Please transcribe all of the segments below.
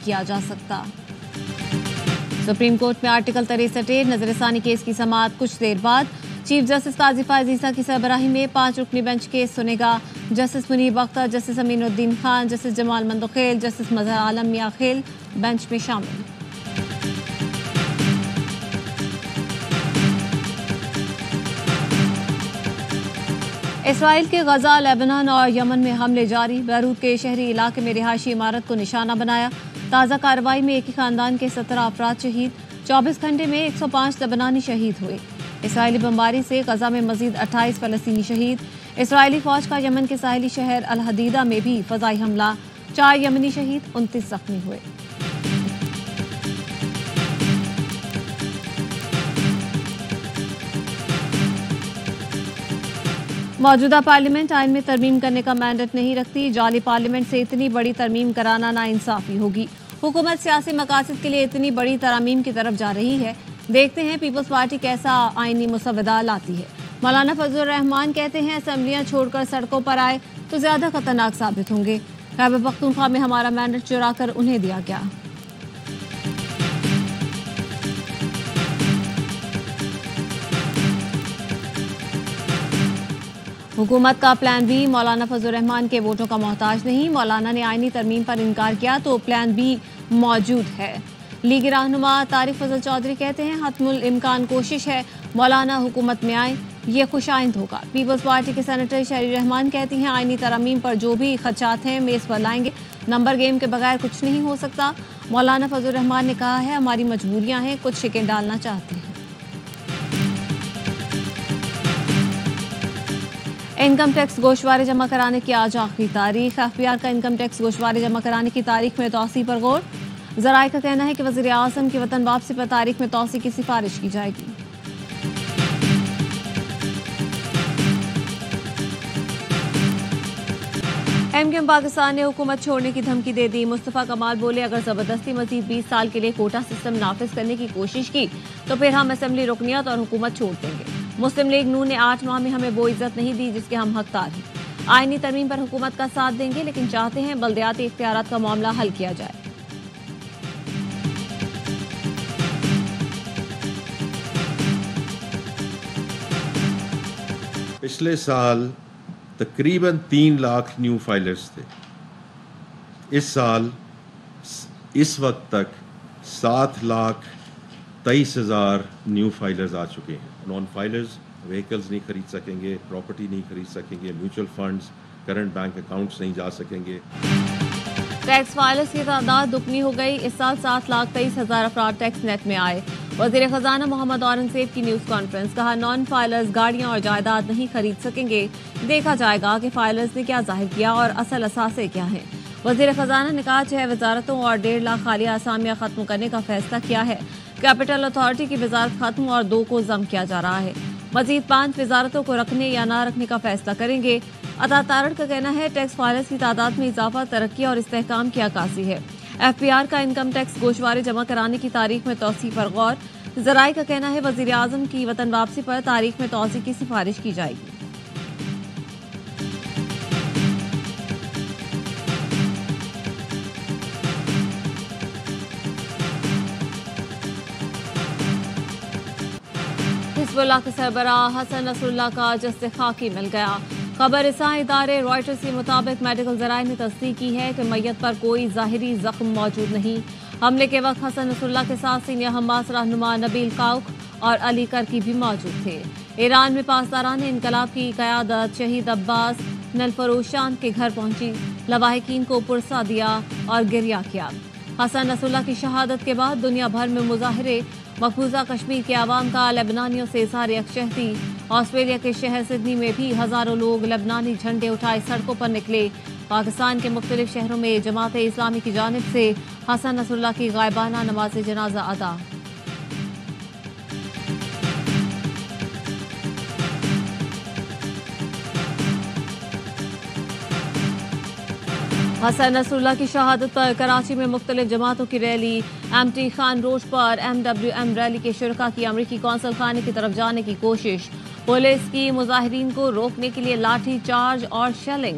کیا جا سکتا۔ سپریم کورٹ میں آرٹیکل 63 نظر ثانی کیس کی سماعت کچھ دیر بعد۔ چیف جسٹس قاضی فائز عیسیٰ کی سربراہی میں 5 رکنی بینچ کیس سنے گا۔ جسٹس منیب اختر، جسٹس امین الدین خان، جسٹس جمال مندوخیل، جسٹس مظہر عالم میاں خیل بینچ میں شامل۔ اسرائیل کے غزہ، لیبنان اور یمن میں حملے جاری۔ بیروت کے شہری علاقے میں رہائشی عمارت کو نشانہ بنایا۔ تازہ کارروائی میں ایک ہی خاندان کے 17 افراد شہید۔ 24 گھنٹے میں 105 لبنانی شہید ہوئے۔ اسرائیلی بمباری سے غزہ میں مزید 28 فلسطینی شہید۔ اسرائیلی فوج کا یمن کے ساحلی شہر الحدیدہ میں بھی فضائی حملہ، 4 یمنی شہید، 29 زخمی ہوئے۔ موجودہ پارلیمنٹ آئین میں ترمیم کرنے کا مینڈیٹ نہیں رکھتی۔ جعلی پارلیمنٹ سے اتنی بڑی ترمیم کرانا ناانصافی ہوگی۔ حکومت سیاسی مقاصد کے لیے اتنی بڑی ترامیم کی طرف جا رہی ہے۔ دیکھتے ہیں پیپلز پارٹی کیسا آئینی مسودہ لاتی ہے۔ مولانا فضل الرحمان کہتے ہیں اسمبلیاں چھوڑ کر سڑکوں پر آئے تو زیادہ خطرناک ثابت ہوں گے۔ خیبر پختونخوا میں ہمارا مینڈیٹ چرا کر انہیں دیا گیا۔ حکومت کا پلان بی مولانا فضل الرحمان کے ووٹوں کا محتاج نہیں۔ مولانا نے آئینی ترمیم پر انکار کیا تو پلان بی موجود ہے۔ لیگ رہنما طارق فضل چودھری کہتے ہیں حتم الامکان کوشش ہے مولانا حکومت میں آئیں، یہ خوش آئند ہوگا۔ پیپلز پارٹی کے سینیٹر شہری رحمان کہتی ہیں آئینی ترامیم پر جو بھی خدشات ہیں میز پر لائیں گے، نمبر گیم کے بغیر کچھ نہیں ہو سکتا۔ مولانا فضل الرحمان نے کہا ہے ہماری مجبوریاں ہیں، کچھ شکیں ڈالنا چاہتے ہیں۔ انکم ٹیکس گوشوارے جمع کرانے کی آج آخری تاریخ۔ ایف بی آر کا انکم ٹیکس گوشوارے جمع کرانے کی تاریخ میں توسیع پر غور۔ ذرائع کا کہنا ہے کہ وزیر اعظم کی وطن واپسی پر تاریخ میں توسیع کی سفارش کی جائے گی۔ ایم کیو ایم پاکستان نے حکومت چھوڑنے کی دھمکی دے دی۔ مصطفیٰ کمال بولے اگر زبردستی مزید 20 سال کے لیے کوٹا سسٹم نافذ کرنے کی کوشش کی تو پھر ہم اسمبلی رکنیت اور حکومت چھوڑ دیں گے۔ مسلم لیگ نون نے 8 ماہ میں ہمیں وہ عزت نہیں دی جس کے ہم حقدار ہیں۔ آئینی ترمیم پر حکومت کا ساتھ دیں گے لیکن چاہتے ہیں بلدیاتی اختیارات کا معاملہ حل کیا جائے۔ پچھلے سال تقریباً 3 لاکھ نیو فائلرز تھے۔ اس سال اس وقت تک 7,23,000 نیو فائلرز آ چکے ہیں۔ نان فائلرز وہیکلز نہیں خرید سکیں گے، پراپرٹی نہیں خرید سکیں گے، mutual funds, current bank accounts نہیں جا سکیں گے۔ ٹیکس فائلرز کی تعداد دگنی ہو گئی۔ اس سال 7,23,000 افراد ٹیکس نیٹ میں آئے۔ وزیر خزانہ محمد اورنگزیب کی نیوز کانفرنس، کہا نان فائلرز گاڑیاں اور جائیداد نہیں خرید سکیں گے، دیکھا جائے گا کہ فائلرز نے کیا ظاہر کیا اور اصل اثاثے کیا ہیں۔ وزیر خزانہ نے کہا 6 وزارتوں اور 1.5 لاکھ خالیہ اسامیاں ختم کرنے کا فیصلہ کیا ہے۔ کیپٹل اتھارٹی کی وزارت ختم اور 2 کو ضم کیا جا رہا ہے۔ مزید 5 وزارتوں کو رکھنے یا نہ رکھنے کا فیصلہ کریں گے۔ عطا تارڑ کا کہنا ہے ٹیکس فائلرز کی تعداد میں اضافہ ترقی اور استحکام کی عکاسی ہے۔ ایف بی آر کا انکم ٹیکس گوشوارے جمع کرانے کی تاریخ میں توسیع پر غور۔ ذرائع کا کہنا ہے وزیر اعظم کی وطن واپسی پر تاریخ میں توسیع کی سفارش کی جائے گی۔ حزب اللہ کے سربراہ حسن نصر اللہ کا جسد خاکی مل گیا۔ خبر رساں ادارے رائٹرز کے مطابق میڈیکل ذرائع نے تصدیق کی ہے کہ میت پر کوئی ظاہری زخم موجود نہیں۔ حملے کے وقت حسن نصر اللہ کے ساتھ سینئر حماس رہنما نبیل قوق اور علی کرکی بھی موجود تھے۔ ایران میں پاسداران انقلاب کی قیادت شہید عباس نلفروشان کے گھر پہنچی، لواحقین کو پرسہ دیا اور گریہ کیا۔ حسن نصر اللہ کی شہادت کے بعد دنیا بھر میں مظاہرے۔ مقبوضہ کشمیر کے عوام کا لبنانیوں سے اظہار یکجہتی۔ آسٹریلیا کے شہر سڈنی میں بھی ہزاروں لوگ لبنانی جھنڈے اٹھائے سڑکوں پر نکلے۔ پاکستان کے مختلف شہروں میں جماعت اسلامی کی جانب سے حسن نصر اللہ کی غائبانہ نماز جنازہ ادا۔ حسن نصر اللہ کی شہادت پر کراچی میں مختلف جماعتوں کی rally. M T Khan road پر MWM ریلی کے شرکاء کی امریکی قونصل خانے کی طرف جانے کی کوشش۔ پولیس کی مظاہرین کو روکنے کے لیے لاٹھی چارج اور شیلنگ۔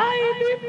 IBP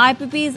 IPPs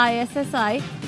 ISSI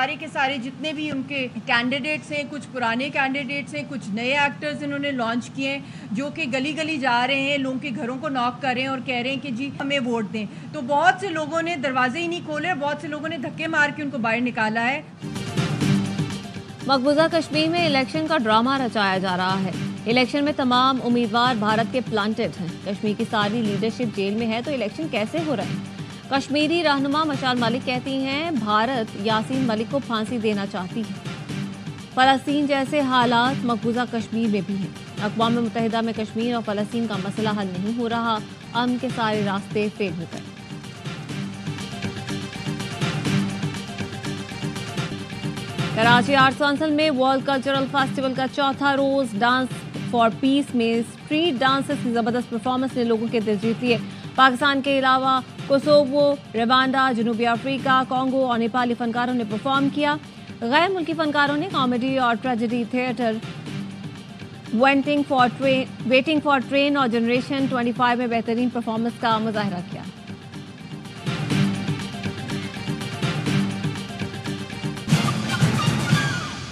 سارے کے سارے جتنے بھی ان کے کینڈیڈیٹس ہیں، کچھ پرانے کینڈیڈیٹس ہیں، کچھ نئے ایکٹرز انہوں نے لانچ کیے ہیں جو کہ گلی گلی جا رہے ہیں، لوگوں کے گھروں کو ناک کر رہے ہیں اور کہہ رہے ہیں کہ جی ہمیں ووٹ دیں. تو بہت سے لوگوں نے دروازے ہی نہیں کھولے، بہت سے لوگوں نے دھکے مار کے ان کو باہر نکالا ہے. مقبوضہ کشمیر میں الیکشن کا ڈرامہ رچایا جا رہا ہے. الیکشن میں تمام امیدوار بھارت کے پلانٹڈ ہیں. کشمیر کی ساری لیڈرشپ جیل میں ہے تو الیکشن کیسے ہو رہا ہے؟ کشمیری رہنما مشال ملک کہتی ہیں بھارت یاسین ملک کو پھانسی دینا چاہتی ہے. فلسطین جیسے حالات مقبوضہ کشمیر میں بھی ہیں. اقوام متحدہ میں کشمیر اور فلسطین کا مسئلہ حل نہیں ہو رہا. امن کے سارے راستے فیل ہو گئے. کراچی آرٹس کونسل میں ورلڈ کلچرل فیسٹیول کا چوتھا روز ڈانس فار پیس میں اسٹریٹ ڈانسز کی زبردست پرفارمنس نے لوگوں کے دل جیت لیے. پاکستان کے علاوہ کوسووو، روانڈا، جنوبی افریقہ، کانگو اور نیپالی فنکاروں نے پرفارم کیا. غیر ملکی فنکاروں نے کامیڈی اور tragedy theatre, waiting for train اور جنریشن 25 میں بہترین پرفارمنس کا مظاہرہ کیا.